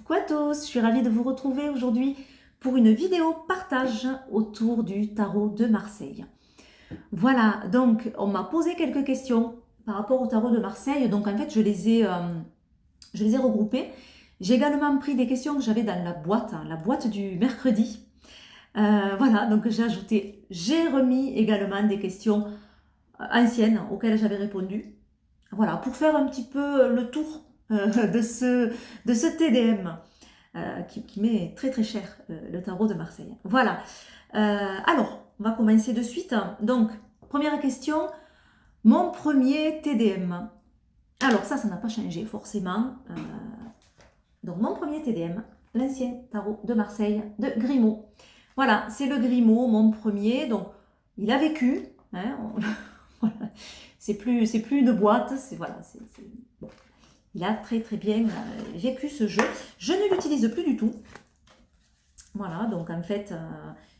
Coucou à tous, je suis ravie de vous retrouver aujourd'hui pour une vidéo partage autour du tarot de Marseille. Voilà, donc on m'a posé quelques questions par rapport au tarot de Marseille, donc en fait je les ai regroupées. J'ai également pris des questions que j'avais dans la boîte du mercredi. Voilà, donc j'ai remis également des questions anciennes auxquelles j'avais répondu. Voilà, pour faire un petit peu le tour de ce TDM. Qui m'est très très cher, le tarot de Marseille. Voilà. Alors, on va commencer de suite. Donc, première question, mon premier TDM. Alors ça n'a pas changé forcément. Donc, mon premier TDM, l'ancien tarot de Marseille de Grimaud. Voilà, c'est le Grimaud, mon premier. Donc, il a vécu. Hein, voilà. C'est plus une boîte. Voilà, bon. Il a très très bien vécu ce jeu. Je ne l'utilise plus du tout. Voilà, donc en fait,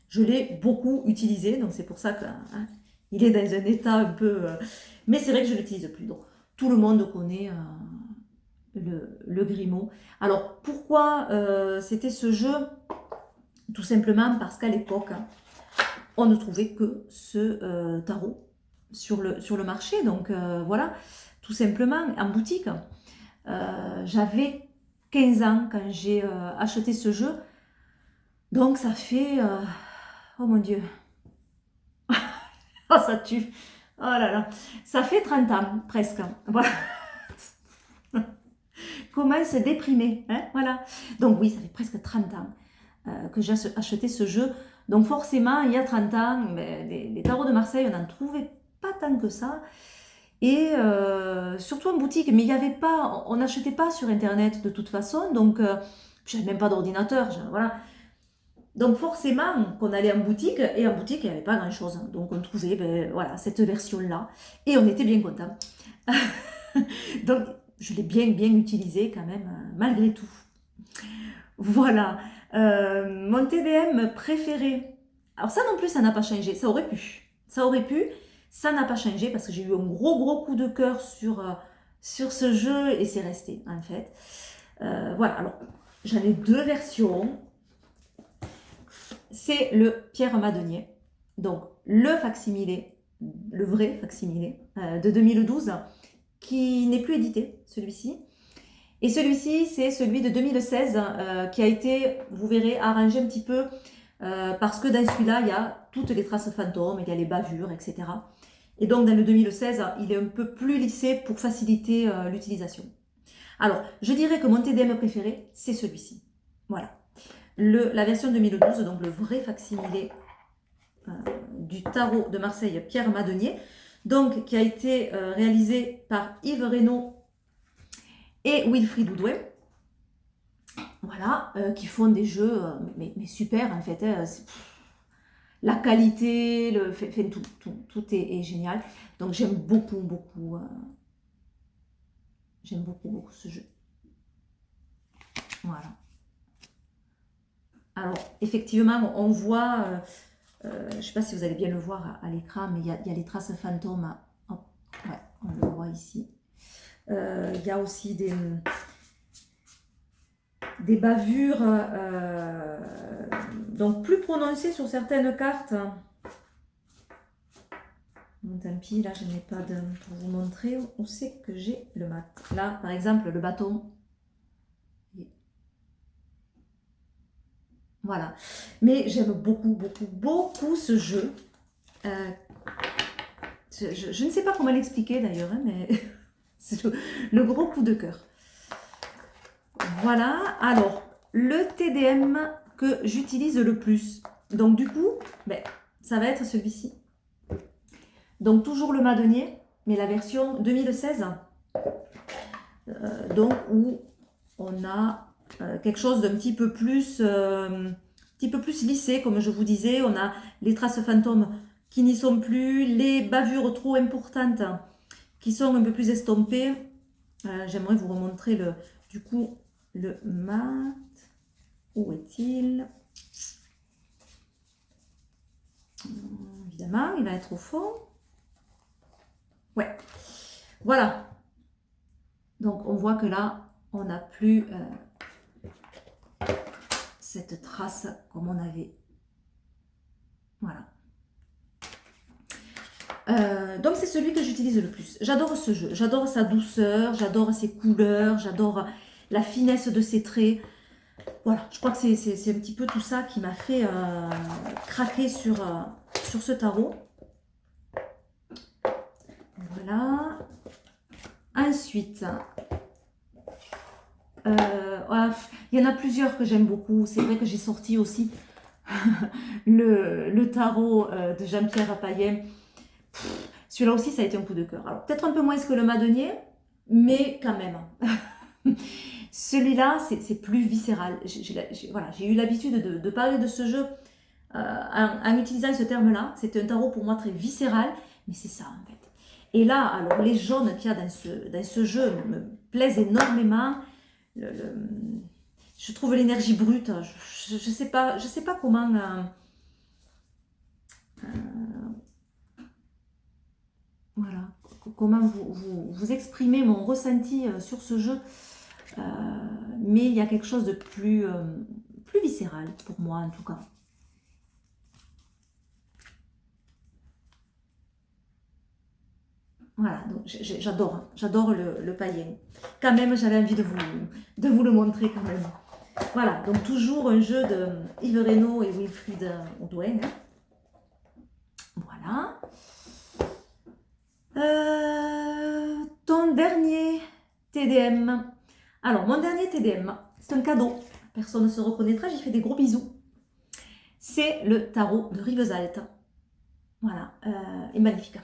je l'ai beaucoup utilisé. Donc c'est pour ça qu'il est dans un état un peu... mais c'est vrai que je ne l'utilise plus. Donc tout le monde connaît le Grimaud. Alors pourquoi c'était ce jeu? Tout simplement parce qu'à l'époque, on ne trouvait que ce tarot sur le marché. Donc voilà, tout simplement en boutique. J'avais 15 ans quand j'ai acheté ce jeu. Donc ça fait... oh mon Dieu. Oh ça tue. Oh là là. Ça fait 30 ans presque. Voilà. Comment se déprimer. Hein, voilà. Donc oui, ça fait presque 30 ans que j'ai acheté ce jeu. Donc forcément, il y a 30 ans, les tarots de Marseille, on n'en trouvait pas tant que ça. Et surtout en boutique, mais il y avait pas, on n'achetait pas sur internet de toute façon, donc j'avais même pas d'ordinateur, voilà. Donc forcément, qu'on allait en boutique, et en boutique, il n'y avait pas grand-chose. Donc on trouvait voilà, cette version-là, et on était bien contents. Donc je l'ai bien utilisé quand même, malgré tout. Voilà. Mon TDM préféré. Alors ça non plus, ça n'a pas changé. Ça aurait pu. Ça aurait pu. Ça n'a pas changé parce que j'ai eu un gros coup de cœur sur ce jeu et c'est resté en fait. Voilà. Alors j'en ai deux versions. C'est le Pierre Madenier. Donc le facsimilé, le vrai facsimilé de 2012 qui n'est plus édité, celui-ci. Et celui-ci, c'est celui de 2016 qui a été, vous verrez, arrangé un petit peu parce que dans celui-là, il y a toutes les traces fantômes, il y a les bavures, etc. Et donc, dans le 2016, il est un peu plus lissé pour faciliter l'utilisation. Alors, je dirais que mon TDM préféré, c'est celui-ci. Voilà. La version 2012, donc le vrai facsimilé du tarot de Marseille Pierre Madenier, donc qui a été réalisé par Yves Reynaud et Wilfried Oudouin. Voilà, qui font des jeux mais super en fait. La qualité, tout est génial. Donc j'aime beaucoup ce jeu. Voilà. Alors effectivement, on voit, je ne sais pas si vous allez bien le voir à l'écran, mais il y a les traces fantômes. Oh, ouais, on le voit ici. Il y a aussi des bavures donc plus prononcées sur certaines cartes. Bon, tant pis, là je n'ai pas pour vous montrer où c'est que j'ai le mat. Là par exemple le bâton. Voilà. Mais j'aime beaucoup ce jeu. Je ne sais pas comment l'expliquer d'ailleurs, hein, mais c'est le gros coup de cœur. Voilà, alors, le TDM que j'utilise le plus. Donc du coup, ça va être celui-ci. Donc toujours le Madenier, mais la version 2016. Donc où on a quelque chose d'un petit peu plus lissé, comme je vous disais. On a les traces fantômes qui n'y sont plus, les bavures trop importantes qui sont un peu plus estompées. J'aimerais vous remontrer du coup le mat. Où est-il? Évidemment, il va être au fond. Ouais. Voilà. Donc, on voit que là, on n'a plus cette trace comme on avait. Voilà. Donc c'est celui que j'utilise le plus. J'adore ce jeu, j'adore sa douceur, j'adore ses couleurs, j'adore la finesse de ses traits. Voilà, je crois que c'est un petit peu tout ça qui m'a fait craquer sur ce tarot. Voilà. Ensuite, il y en a plusieurs que j'aime beaucoup. C'est vrai que j'ai sorti aussi le tarot de Jean-Pierre Payen. Celui-là aussi, ça a été un coup de cœur. Alors, peut-être un peu moins que le Madenier, mais quand même. Celui-là, c'est plus viscéral. Voilà, j'ai eu l'habitude de parler de ce jeu en utilisant ce terme-là. C'était un tarot pour moi très viscéral, mais c'est ça en fait. Et là, alors les jaunes qu'il y a dans ce jeu me plaisent énormément. Je trouve l'énergie brute. Je sais pas comment. Voilà, comment vous exprimez mon ressenti sur ce jeu. Mais il y a quelque chose de plus viscéral pour moi en tout cas. Voilà, donc j'adore le païen. Quand même, j'avais envie de vous le montrer quand même. Voilà, donc toujours un jeu de Yves Reynaud et Wilfried Audouin. Voilà. Ton dernier TDM. Alors, mon dernier TDM, c'est un cadeau. Personne ne se reconnaîtra, j'y fais des gros bisous. C'est le tarot de Rivesaltes. Voilà, il est magnifique.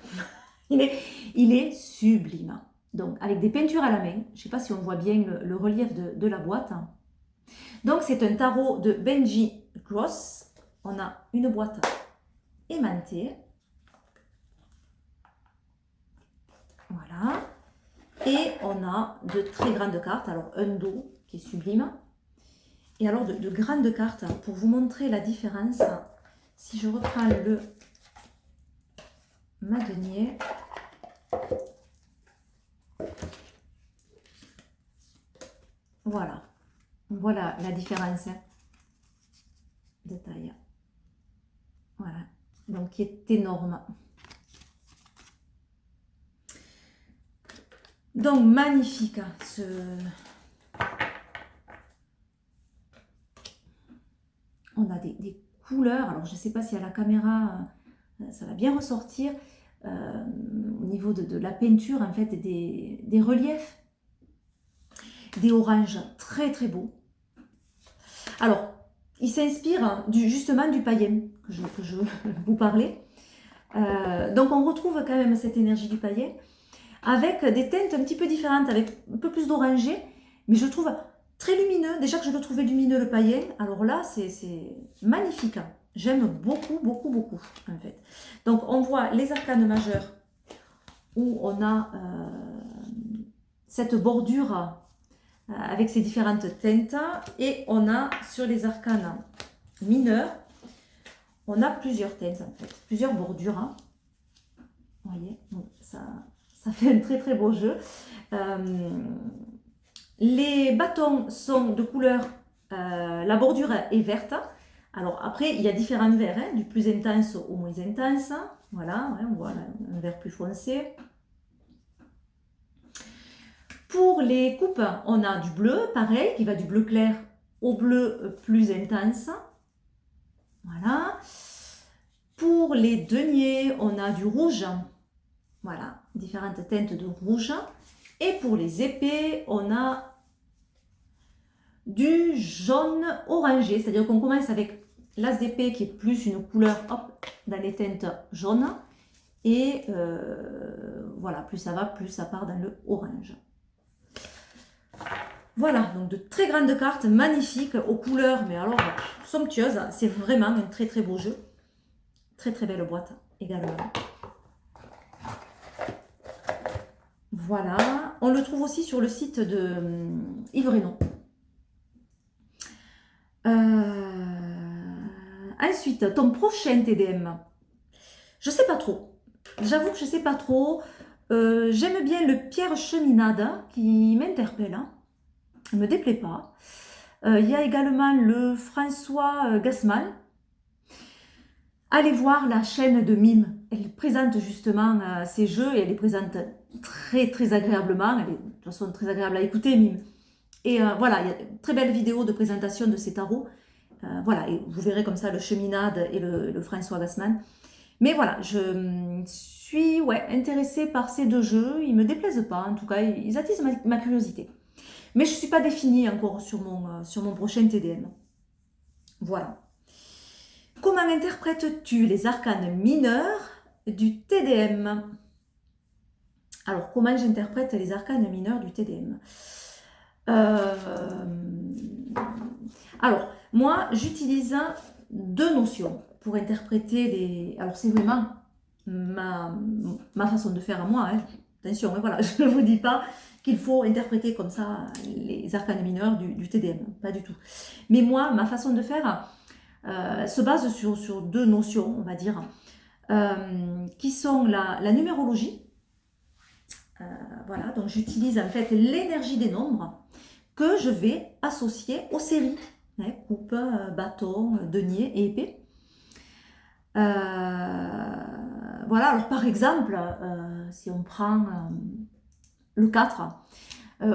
Il est sublime. Donc, avec des peintures à la main. Je ne sais pas si on voit bien le relief de la boîte. Donc, c'est un tarot de Benji Gross. On a une boîte aimantée. Voilà. Et on a de très grandes cartes. Alors, un dos qui est sublime. Et alors, de grandes cartes. Pour vous montrer la différence, si je reprends le Madenier. Voilà. Voilà la différence de taille. Voilà. Donc, qui est énorme. Donc, magnifique, On a des couleurs. Alors, je ne sais pas si à la caméra, ça va bien ressortir. Au niveau de la peinture, en fait, des reliefs. Des oranges très, très beaux. Alors, il s'inspire justement du païen que je vous parlais. Donc, on retrouve quand même cette énergie du païen, avec des teintes un petit peu différentes, avec un peu plus d'orangé, mais je trouve très lumineux. Déjà que je le trouvais lumineux le païen, alors là c'est magnifique. J'aime beaucoup, beaucoup, beaucoup en fait. Donc on voit les arcanes majeurs où on a cette bordure avec ces différentes teintes, et on a sur les arcanes mineurs, on a plusieurs teintes en fait, plusieurs bordures. Hein. Vous voyez, donc ça fait un très très beau jeu. Les bâtons sont de couleur, la bordure est verte. Alors après, il y a différents verts, hein, du plus intense au moins intense. Voilà, ouais, on voit un vert plus foncé. Pour les coupes, on a du bleu, pareil, qui va du bleu clair au bleu plus intense. Voilà. Pour les deniers, on a du rouge. Voilà, différentes teintes de rouge. Et pour les épées, on a du jaune orangé. C'est-à-dire qu'on commence avec l'as d'épée qui est plus une couleur, hop, dans les teintes jaunes. Et voilà, plus ça va, plus ça part dans le orange. Voilà, donc de très grandes cartes, magnifiques, aux couleurs, mais alors somptueuses. C'est vraiment un très très beau jeu. Très très belle boîte également. Voilà, on le trouve aussi sur le site de Yves Reynaud. Ensuite, ton prochain TDM. Je sais pas trop. J'avoue que je sais pas trop. J'aime bien le Pierre Cheminade qui m'interpelle. Hein. Il me déplaît pas. Il y a également le François Gassman. Allez voir la chaîne de Mime. Elle présente justement ces jeux et elle les présente très très agréablement. Elle est de toute façon très agréable à écouter, Mime. Et voilà, il y a une très belle vidéo de présentation de ces tarots. Voilà, et vous verrez comme ça le Cheminade et le François Gassman. Mais voilà, je suis intéressée par ces deux jeux. Ils ne me déplaisent pas, en tout cas, ils attisent ma curiosité. Mais je ne suis pas définie encore sur mon prochain TDM. Voilà. Comment interprètes-tu les arcanes mineurs du TDM? Alors, comment j'interprète les arcanes mineurs du TDM? Alors, moi, j'utilise deux notions pour interpréter les... Alors, c'est vraiment ma façon de faire à moi. Hein. Attention, voilà, je ne vous dis pas qu'il faut interpréter comme ça les arcanes mineurs du TDM. Pas du tout. Mais moi, ma façon de faire se base sur deux notions, on va dire, qui sont la numérologie. Voilà, donc j'utilise en fait l'énergie des nombres que je vais associer aux séries. Hein, coupe, bâton, denier et épée. Voilà, alors par exemple, si on prend le 4,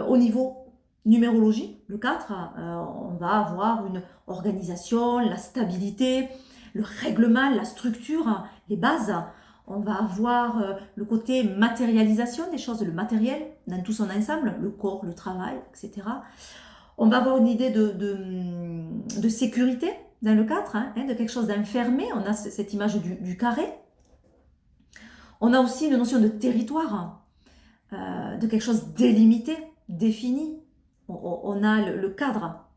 au niveau numérologie, le 4, on va avoir une organisation, la stabilité, le règlement, la structure, les bases. On va avoir le côté matérialisation des choses, le matériel dans tout son ensemble, le corps, le travail, etc. On va avoir une idée de sécurité dans le 4, hein, de quelque chose d'enfermé. On a cette image du carré. On a aussi une notion de territoire, de quelque chose délimité, défini. On a le cadre.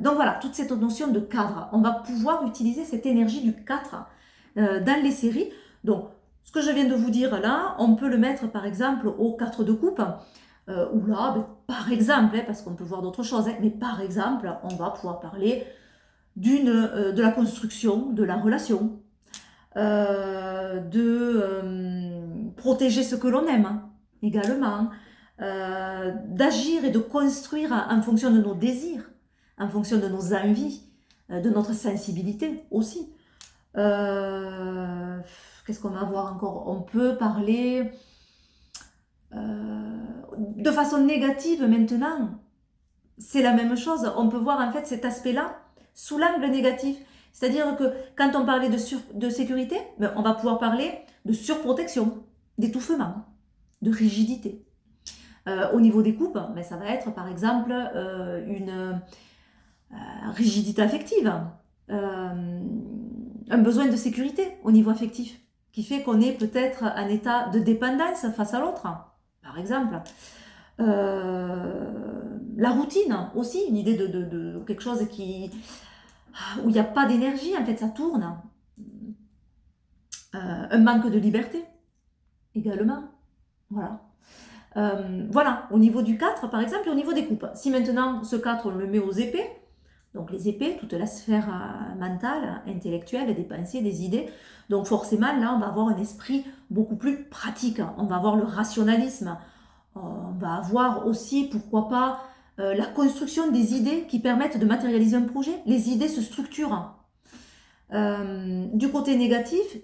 Donc voilà, toute cette notion de cadre. On va pouvoir utiliser cette énergie du 4 dans les séries. Donc, ce que je viens de vous dire là, on peut le mettre par exemple au 4 de coupe, où là, par exemple, parce qu'on peut voir d'autres choses, mais par exemple, on va pouvoir parler de la construction, de la relation, de protéger ce que l'on aime également, d'agir et de construire en fonction de nos désirs, en fonction de nos envies, de notre sensibilité aussi. Qu'est-ce qu'on va voir encore? On peut parler de façon négative maintenant. C'est la même chose. On peut voir en fait cet aspect-là sous l'angle négatif. C'est-à-dire que quand on parlait de sécurité, on va pouvoir parler de surprotection, d'étouffement, de rigidité. Au niveau des coupes, ça va être par exemple une rigidité affective, un besoin de sécurité au niveau affectif, qui fait qu'on est peut-être en état de dépendance face à l'autre, par exemple. La routine aussi, une idée de quelque chose où il n'y a pas d'énergie, en fait ça tourne. Un manque de liberté également. Voilà. Voilà, au niveau du 4 par exemple, et au niveau des coupes. Si maintenant ce 4 on le met aux épées, donc les épées, toute la sphère mentale, intellectuelle, des pensées, des idées, donc forcément là on va avoir un esprit beaucoup plus pratique, on va avoir le rationalisme, on va avoir aussi, pourquoi pas, la construction des idées qui permettent de matérialiser un projet. Les idées se structurent. Du côté négatif,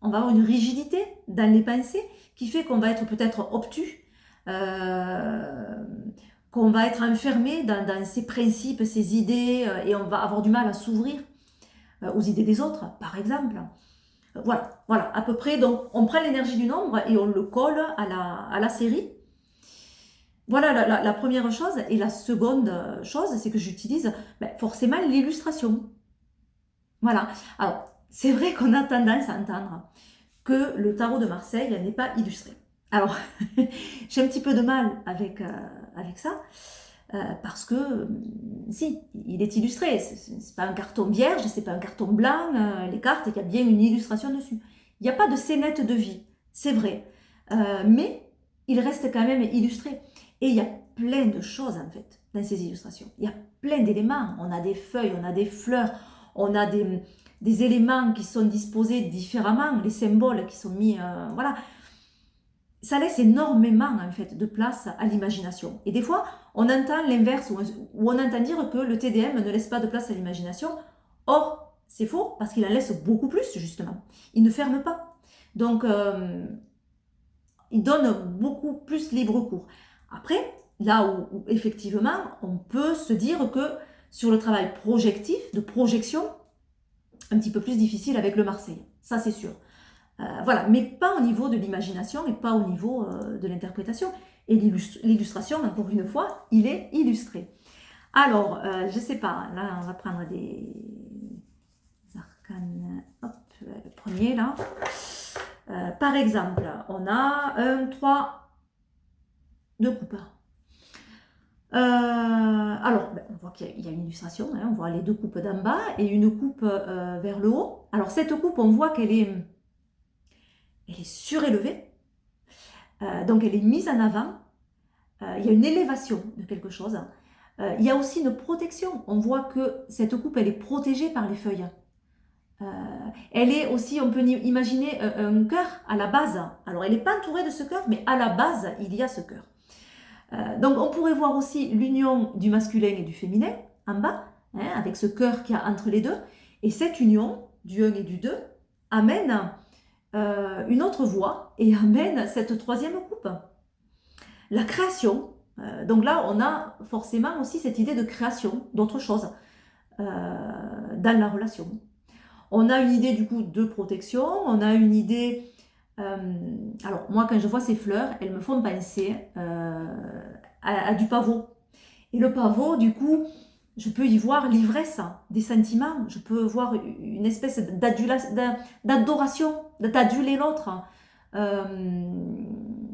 on va avoir une rigidité dans les pensées qui fait qu'on va être peut-être obtus, qu'on va être enfermé dans ses principes, ses idées, et on va avoir du mal à s'ouvrir aux idées des autres, par exemple. Voilà, à peu près. Donc, on prend l'énergie du nombre et on le colle à la série. Voilà la première chose. Et la seconde chose, c'est que j'utilise forcément l'illustration. Voilà. Alors, c'est vrai qu'on a tendance à entendre que le tarot de Marseille n'est pas illustré. Alors, j'ai un petit peu de mal avec ça, parce que, si, il est illustré. C'est pas un carton vierge, c'est pas un carton blanc. Les cartes, il y a bien une illustration dessus. Il n'y a pas de scénette de vie, c'est vrai. Mais il reste quand même illustré. Et il y a plein de choses, en fait, dans ces illustrations. Il y a plein d'éléments. On a des feuilles, on a des fleurs, on a des éléments qui sont disposés différemment, les symboles qui sont mis... voilà. ça laisse énormément en fait de place à l'imagination. Et des fois, on entend l'inverse, ou on entend dire que le TDM ne laisse pas de place à l'imagination. Or, c'est faux, parce qu'il en laisse beaucoup plus, justement. Il ne ferme pas. Donc, il donne beaucoup plus libre cours. Après, là où effectivement, on peut se dire que sur le travail projectif, de projection, un petit peu plus difficile avec le Marseille. Ça, c'est sûr. Voilà, mais pas au niveau de l'imagination et pas au niveau de l'interprétation. Et l'illustration, encore une fois, il est illustré. Alors, je ne sais pas, là, on va prendre des arcanes. Hop, le premier, là. Par exemple, on a un 3 de coupe. Alors, on voit qu'il y a une illustration, hein, on voit les deux coupes d'en bas et une coupe vers le haut. Alors, cette coupe, on voit qu'elle est surélevée, donc elle est mise en avant. Il y a une élévation de quelque chose. Il y a aussi une protection. On voit que cette coupe, elle est protégée par les feuilles. Elle est aussi, on peut imaginer un cœur à la base. Alors, elle n'est pas entourée de ce cœur, mais à la base, il y a ce cœur. Donc, on pourrait voir aussi l'union du masculin et du féminin en bas, hein, avec ce cœur qu'il y a entre les deux. Et cette union du 1 et du 2 amène une autre voie et amène cette troisième coupe. La création. Donc là, on a forcément aussi cette idée de création, d'autre chose dans la relation. On a une idée du coup de protection, on a une idée... alors moi, quand je vois ces fleurs, elles me font penser à du pavot. Et le pavot, du coup, je peux y voir l'ivresse des sentiments, je peux voir une espèce d'adoration, d'aduler l'autre,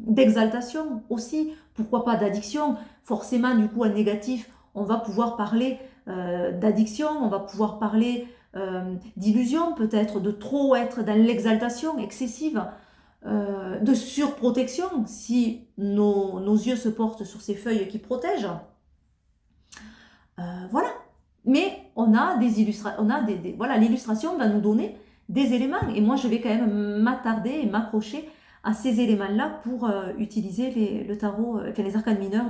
d'exaltation aussi, pourquoi pas d'addiction. Forcément, du coup, en négatif, on va pouvoir parler d'addiction, on va pouvoir parler d'illusion, peut-être de trop être dans l'exaltation excessive, de surprotection, si nos yeux se portent sur ces feuilles qui protègent. Voilà. Mais on a des illustrations, voilà, l'illustration va nous donner des éléments. Et moi, je vais quand même m'attarder et m'accrocher à ces éléments-là pour utiliser le tarot, enfin les arcanes mineurs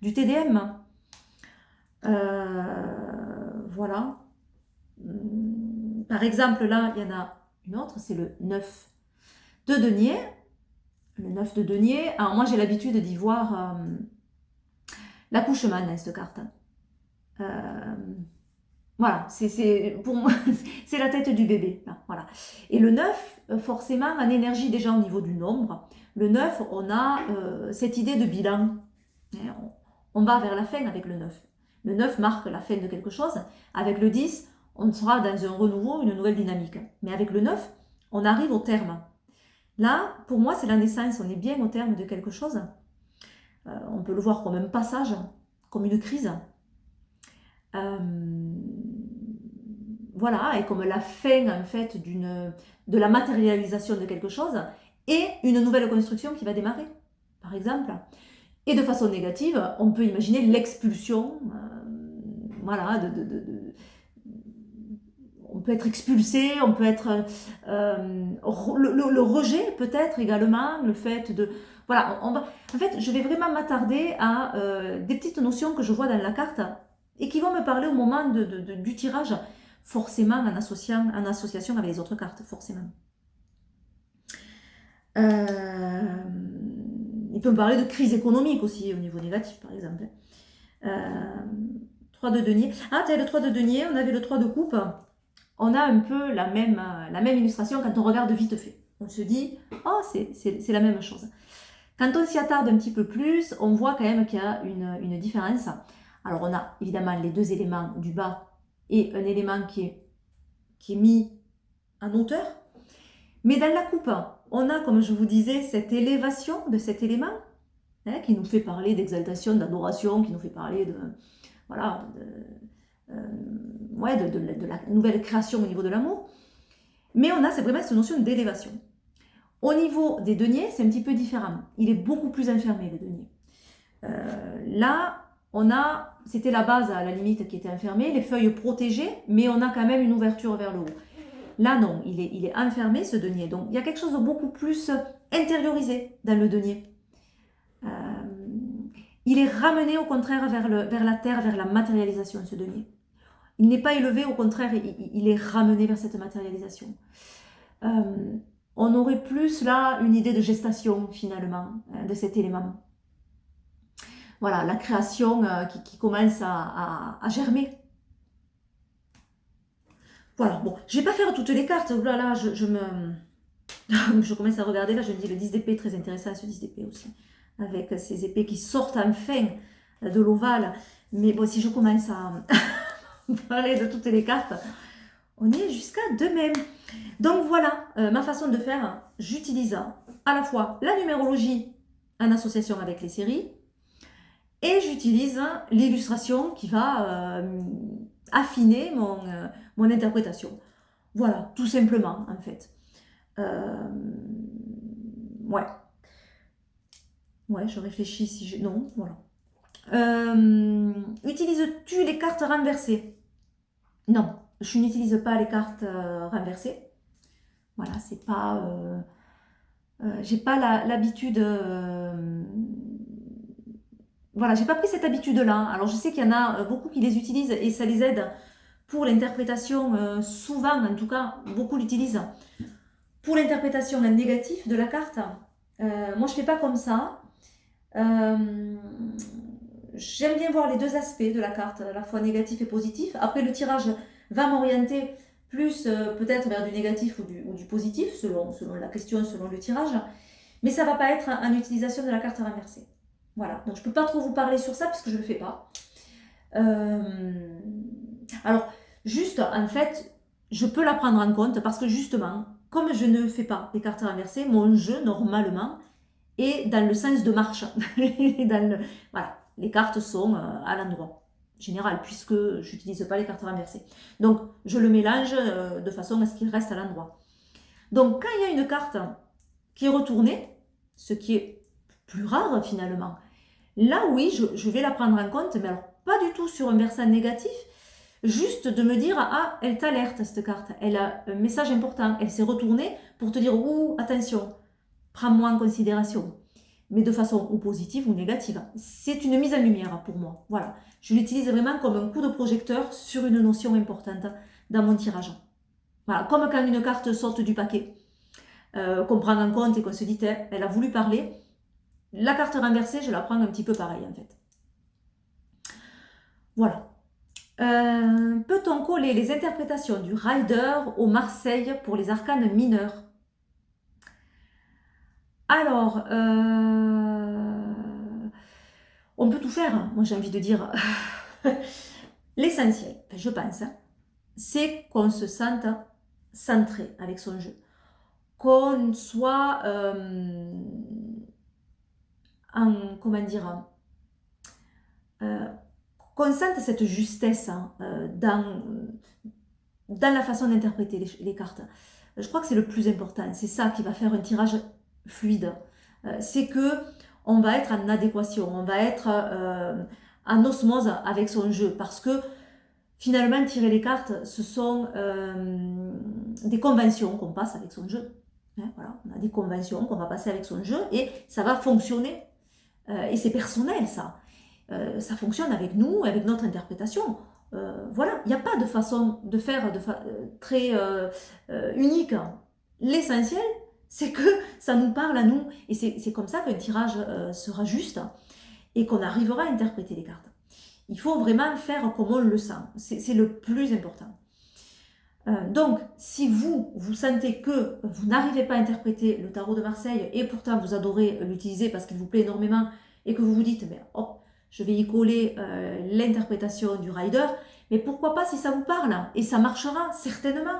du TDM. Voilà. Par exemple, là, il y en a une autre, c'est le 9 de denier. Le 9 de denier. Alors, moi, j'ai l'habitude d'y voir l'accouchement dans cette carte. Voilà, pour moi, c'est la tête du bébé. Là, voilà. Et le 9, forcément, en énergie déjà au niveau du nombre. Le 9, on a cette idée de bilan. On va vers la fin avec le 9. Le 9 marque la fin de quelque chose. Avec le 10, on sera dans un renouveau, une nouvelle dynamique. Mais avec le 9, on arrive au terme. Là, pour moi, c'est la naissance. On est bien au terme de quelque chose. On peut le voir comme un passage, comme une crise. Voilà, et comme la fin en fait de la matérialisation de quelque chose et une nouvelle construction qui va démarrer, par exemple. Et de façon négative, on peut imaginer l'expulsion, voilà, on peut être expulsé, on peut être le rejet peut-être également, le fait de... Voilà, en fait, je vais vraiment m'attarder à des petites notions que je vois dans la carte et qui vont me parler au moment du tirage, forcément en association avec les autres cartes, forcément. Il peut me parler de crise économique aussi, au niveau négatif, par exemple. 3 de denier. Ah, tu as le 3 de denier, on avait le 3 de coupe. On a un peu la même illustration quand on regarde vite fait. On se dit, oh, c'est la même chose. Quand on s'y attarde un petit peu plus, on voit quand même qu'il y a une différence. Alors, on a évidemment les deux éléments du bas et un élément qui est mis en hauteur. Mais dans la coupe, on a, comme je vous disais, cette élévation de cet élément hein, qui nous fait parler d'exaltation, d'adoration, qui nous fait parler de, voilà, de la nouvelle création au niveau de l'amour. Mais on a c'est vraiment cette notion d'élévation. Au niveau des deniers, c'est un petit peu différent. Il est beaucoup plus enfermé, le denier. Là, c'était la base à la limite qui était enfermée, les feuilles protégées, mais on a quand même une ouverture vers le haut. Là, non, il est enfermé, ce denier. Donc, il y a quelque chose de beaucoup plus intériorisé dans le denier. Il est ramené, au contraire, vers la terre, vers la matérialisation, ce denier. Il n'est pas élevé, au contraire, il est ramené vers cette matérialisation. On aurait plus, là, une idée de gestation, finalement, de cet élément. Voilà, la création qui commence à germer. Voilà, bon, je ne vais pas faire toutes les cartes. Là, là, je commence à regarder. Là, je me dis le 10 d'épée, très intéressant ce 10 d'épée aussi. Avec ces épées qui sortent enfin de l'ovale. Mais bon, si je commence à parler de toutes les cartes, on est jusqu'à demain. Donc voilà, ma façon de faire, j'utilise à la fois la numérologie en association avec les séries, et j'utilise l'illustration qui va affiner mon interprétation. Voilà, tout simplement, en fait. Ouais. Ouais, je réfléchis si je... Non, voilà. Utilises-tu les cartes renversées? Non, je n'utilise pas les cartes renversées. Voilà, c'est pas... j'ai pas l'habitude... voilà, j'ai pas pris cette habitude-là. Alors, je sais qu'il y en a beaucoup qui les utilisent et ça les aide pour l'interprétation. Souvent, en tout cas, beaucoup l'utilisent. Pour l'interprétation négative de la carte, moi, je fais pas comme ça. J'aime bien voir les deux aspects de la carte, à la fois négatif et positif. Après, le tirage va m'orienter plus peut-être vers du négatif ou du positif, selon la question, selon le tirage. Mais ça ne va pas être en utilisation de la carte renversée. Voilà, donc je ne peux pas trop vous parler sur ça parce que je ne le fais pas. Alors, juste, en fait, je peux la prendre en compte parce que justement, comme je ne fais pas les cartes renversées, mon jeu, normalement, est dans le sens de marche. Voilà, les cartes sont à l'endroit général puisque je n'utilise pas les cartes renversées. Donc, je le mélange de façon à ce qu'il reste à l'endroit. Donc, quand il y a une carte qui est retournée, ce qui est plus rare finalement, là oui, je vais la prendre en compte, mais alors pas du tout sur un versant négatif, juste de me dire, ah, elle t'alerte cette carte, elle a un message important, elle s'est retournée pour te dire, ouh, attention, prends-moi en considération, mais de façon ou positive ou négative. C'est une mise en lumière pour moi, voilà. Je l'utilise vraiment comme un coup de projecteur sur une notion importante dans mon tirage. Voilà, comme quand une carte saute du paquet, qu'on prend en compte et qu'on se dit, elle a voulu parler. La carte renversée, je la prends un petit peu pareil en fait. Voilà. Peut-on coller les interprétations du Rider au Marseille pour les arcanes mineurs? Alors, on peut tout faire, hein. Moi j'ai envie de dire. L'essentiel, je pense, c'est qu'on se sente centré avec son jeu. Qu'on soit comment dire, qu'on sente cette justesse dans la façon d'interpréter les cartes. Je crois que c'est le plus important. C'est ça qui va faire un tirage fluide. C'est que on va être en adéquation, on va être en osmose avec son jeu. Parce que finalement, tirer les cartes, ce sont des conventions qu'on passe avec son jeu. Hein, voilà, on a des conventions qu'on va passer avec son jeu et ça va fonctionner. Et c'est personnel, ça. Ça fonctionne avec nous, avec notre interprétation. Voilà, il n'y a pas de façon de faire très unique. L'essentiel, c'est que ça nous parle à nous. Et c'est comme ça qu'un tirage sera juste et qu'on arrivera à interpréter les cartes. Il faut vraiment faire comme on le sent. C'est le plus important. Donc, si vous sentez que vous n'arrivez pas à interpréter le tarot de Marseille et pourtant vous adorez l'utiliser parce qu'il vous plaît énormément et que vous vous dites, mais hop, je vais y coller l'interprétation du Rider, mais pourquoi pas si ça vous parle? Et ça marchera certainement.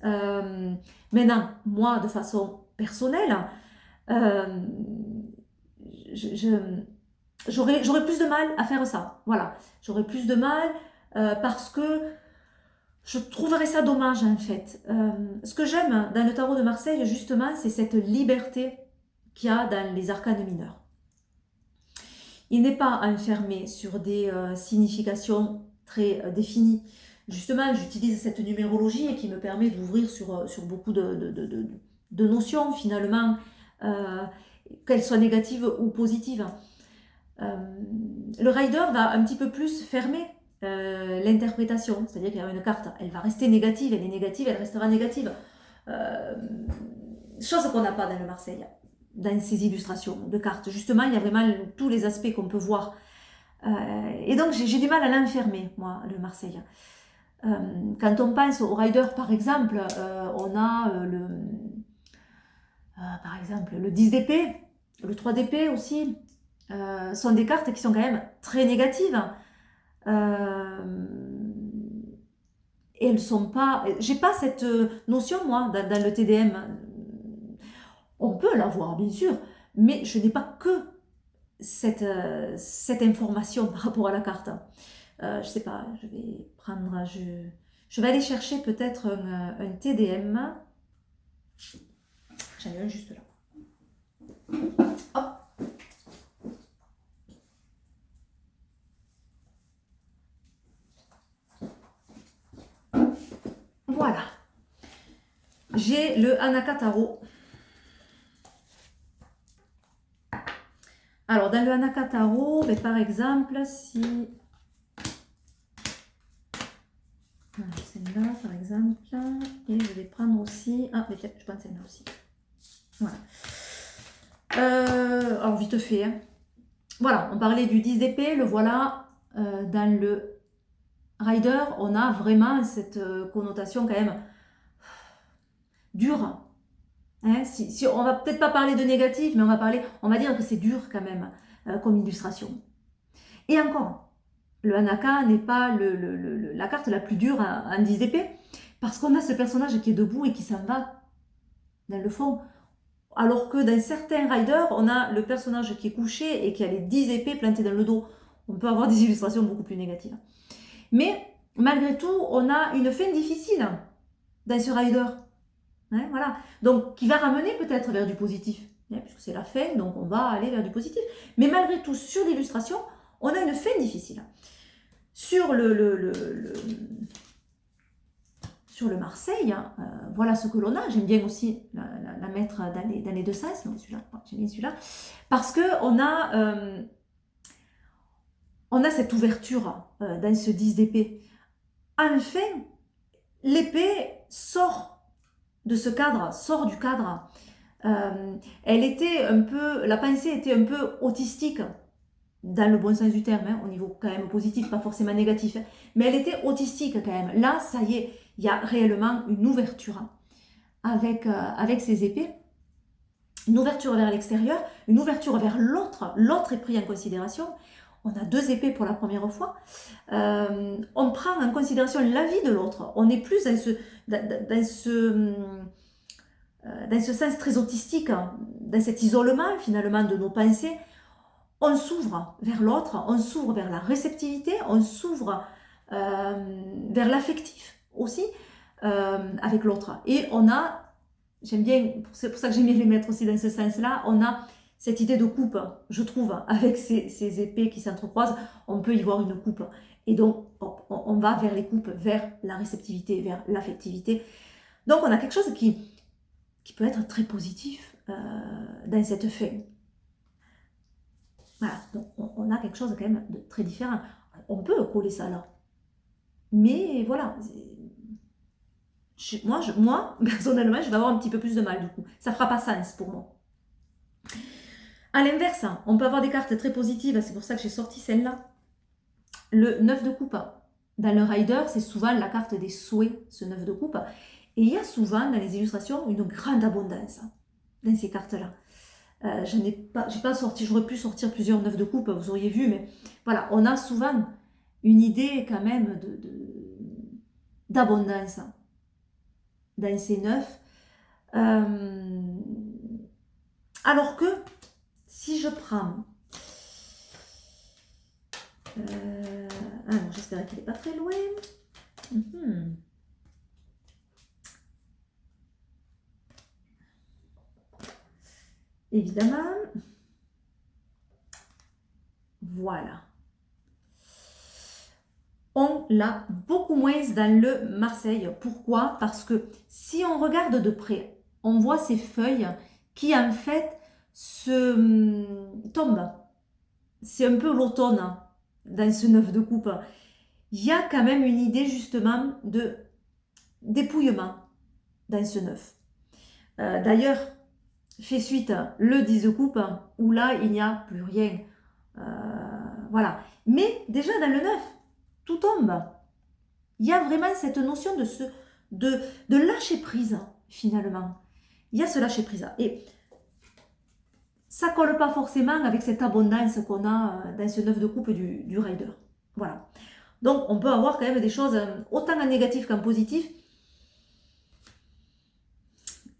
Maintenant, moi, de façon personnelle, j'aurais plus de mal à faire ça. Voilà, j'aurais plus de mal parce que je trouverais ça dommage en fait. Ce que j'aime dans le tarot de Marseille, justement, c'est cette liberté qu'il y a dans les arcanes mineurs. Il n'est pas enfermé sur des significations très définies. justement, j'utilise cette numérologie et qui me permet d'ouvrir sur beaucoup de notions, finalement, qu'elles soient négatives ou positives. Le rider va un petit peu plus fermer l'interprétation, c'est-à-dire qu'il y a une carte, elle va rester négative, elle est négative, elle restera négative. Chose qu'on n'a pas dans le Marseille, dans ces illustrations de cartes. Justement, il y a vraiment tous les aspects qu'on peut voir. Et donc, j'ai du mal à l'enfermer, moi, le Marseille. Quand on pense au rider, par exemple, on a par exemple, le 10 d'épée, le 3 d'épée aussi, sont des cartes qui sont quand même très négatives. Et elles sont pas... J'ai pas cette notion, moi, dans le TDM. On peut l'avoir, bien sûr, mais je n'ai pas que cette information par rapport à la carte. Je sais pas, je vais prendre... Je vais aller chercher peut-être un TDM. J'en ai un juste là. Hop. Voilà. J'ai le Hanaka Tarot. Alors, dans le Hanaka Tarot, ben, par exemple, si... Celle-là, par exemple. Et je vais prendre aussi... Ah, mais tiens, je prends celle-là aussi. Voilà. Alors, vite fait. Hein. Voilà, on parlait du 10 d'épée. Le voilà. Dans le Rider, on a vraiment cette connotation quand même dure. Hein, si on va peut-être pas parler de négatif, mais on va dire que c'est dur quand même comme illustration. Et encore, le Hanaka n'est pas la carte la plus dure en 10 d'épée, parce qu'on a ce personnage qui est debout et qui s'en va dans le fond. Alors que dans certains riders, on a le personnage qui est couché et qui a les 10 épées plantées dans le dos. On peut avoir des illustrations beaucoup plus négatives. Mais malgré tout, on a une fin difficile dans ce rider. Hein, voilà. Donc, qui va ramener peut-être vers du positif. Hein, puisque c'est la fin, donc on va aller vers du positif. Mais malgré tout, sur l'illustration, on a une fin difficile. Sur sur le Marseille, voilà ce que l'on a. J'aime bien aussi la mettre dans les deux sens. Donc celui-là, j'aime bien celui-là. Parce qu'on on a cette ouverture dans ce 10 d'épée. Enfin, l'épée sort de ce cadre, sort du cadre. Elle était un peu, la pensée était un peu autistique, dans le bon sens du terme, hein, au niveau quand même positif, pas forcément négatif, hein, mais elle était autistique quand même. Là, ça y est, il y a réellement une ouverture avec ces épées, une ouverture vers l'extérieur, une ouverture vers l'autre. L'autre est pris en considération. On a deux épées pour la première fois. On prend en considération la vie de l'autre. On est plus dans ce sens très autistique, hein, dans cet isolement finalement de nos pensées. On s'ouvre vers l'autre, on s'ouvre vers la réceptivité, on s'ouvre vers l'affectif aussi avec l'autre. Et on a, j'aime bien, c'est pour ça que j'aime bien les mettre aussi dans ce sens-là, on a cette idée de coupe, je trouve, avec ces épées qui s'entrecroisent, on peut y voir une coupe. Et donc, on va vers les coupes, vers la réceptivité, vers l'affectivité. Donc, on a quelque chose qui peut être très positif dans cette fin. Voilà, donc on a quelque chose quand même de très différent. On peut coller ça là. Mais voilà, moi, personnellement, je vais avoir un petit peu plus de mal du coup. Ça ne fera pas sens pour moi. À l'inverse, on peut avoir des cartes très positives, c'est pour ça que j'ai sorti celle-là. Le 9 de coupe. Dans le rider, c'est souvent la carte des souhaits, ce 9 de coupe. Et il y a souvent dans les illustrations une grande abondance dans ces cartes-là. J'ai pas sorti, j'aurais pu sortir plusieurs 9 de coupe, vous auriez vu, mais voilà, on a souvent une idée quand même d'abondance dans ces 9. Alors que si je prends... ah non, j'espère qu'il n'est pas très loin. Évidemment. Voilà. on l'a beaucoup moins dans le Marseille. Pourquoi? Parce que si on regarde de près, on voit ces feuilles qui en fait tombent. C'est un peu l'automne dans ce 9 de coupe. Il y a quand même une idée justement de dépouillement dans ce 9. D'ailleurs, fait suite le 10 de coupe où là il n'y a plus rien. Voilà. Mais déjà dans le 9, tout tombe. Il y a vraiment cette notion de lâcher prise finalement. Il y a ce lâcher prise. Et ça ne colle pas forcément avec cette abondance qu'on a dans ce 9 de coupe du rider. Voilà. Donc on peut avoir quand même des choses autant en négatif qu'en positif.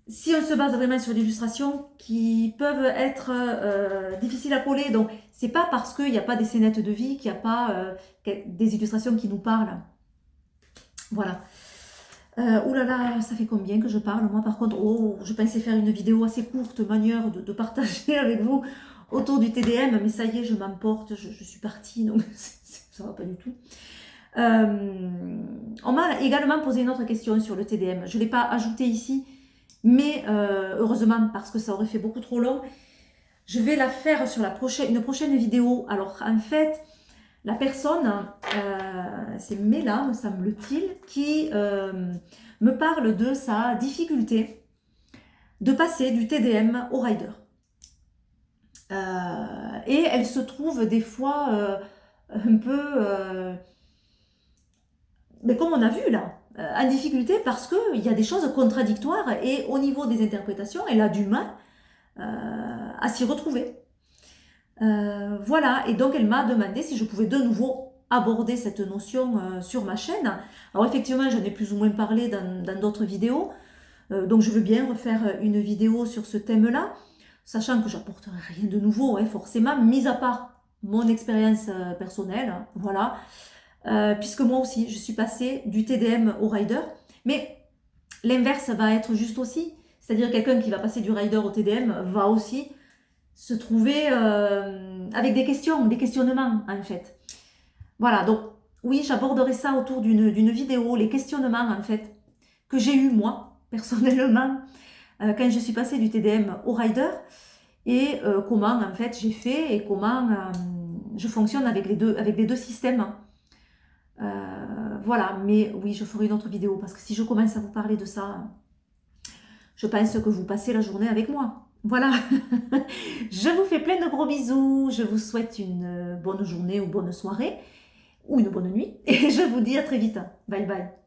Si on se base vraiment sur des illustrations qui peuvent être difficiles à coller, donc c'est pas parce qu'il n'y a pas des scénettes de vie qu'il n'y a pas des illustrations qui nous parlent. Voilà. Ouh là là, ça fait combien que je parle? Moi par contre, je pensais faire une vidéo assez courte, manière de partager avec vous autour du TDM, mais ça y est, je m'emporte, je suis partie, donc ça va pas du tout. On m'a également posé une autre question sur le TDM. Je ne l'ai pas ajouté ici, mais heureusement, parce que ça aurait fait beaucoup trop long. Je vais la faire sur une prochaine vidéo. Alors en fait, la personne, c'est Mela, me semble-t-il, qui me parle de sa difficulté de passer du TDM au rider. Et elle se trouve des fois un peu, mais comme on a vu là, en difficulté parce qu'il y a des choses contradictoires et au niveau des interprétations, elle a du mal à s'y retrouver. Voilà, et donc elle m'a demandé si je pouvais de nouveau aborder cette notion sur ma chaîne. Alors effectivement, j'en ai plus ou moins parlé dans d'autres vidéos, donc je veux bien refaire une vidéo sur ce thème-là, sachant que j'apporterai rien de nouveau, hein, forcément, mis à part mon expérience personnelle, hein, voilà, puisque moi aussi, je suis passée du TDM au rider, mais l'inverse va être juste aussi, c'est-à-dire quelqu'un qui va passer du rider au TDM va aussi se trouver avec des questions, des questionnements en fait. Voilà, donc oui, j'aborderai ça autour d'une vidéo, les questionnements en fait que j'ai eu moi, personnellement, quand je suis passée du TDM au rider et comment en fait j'ai fait et comment je fonctionne avec les deux systèmes. Voilà, mais oui, je ferai une autre vidéo parce que si je commence à vous parler de ça, je pense que vous passez la journée avec moi. Voilà, je vous fais plein de gros bisous, je vous souhaite une bonne journée ou bonne soirée, ou une bonne nuit, et je vous dis à très vite. Bye bye.